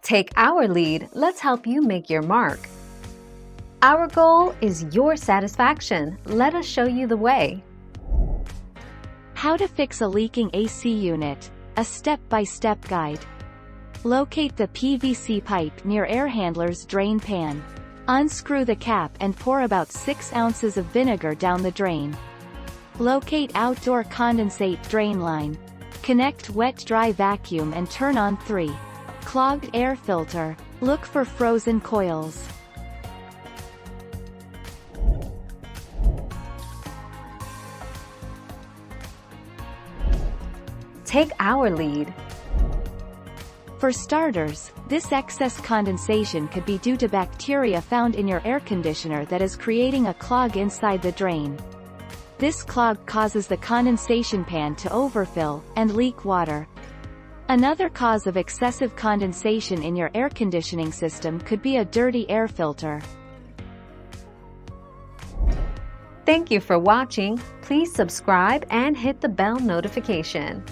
Take our lead, let's help you make your mark. Our goal is your satisfaction. Let us show you the way. How to fix a leaking AC unit. A step-by-step guide. Locate the PVC pipe near air handler's drain pan. Unscrew the cap and pour about 6 ounces of vinegar down the drain. Locate outdoor condensate drain line. Connect wet-dry vacuum and turn on 3. Clogged air filter. Look for frozen coils. Take our lead. For starters, this excess condensation could be due to bacteria found in your air conditioner that is creating a clog inside the drain. This clog causes the condensation pan to overfill and leak water. Another cause of excessive condensation in your air conditioning system could be a dirty air filter. Thank you for watching. Please subscribe and hit the bell notification.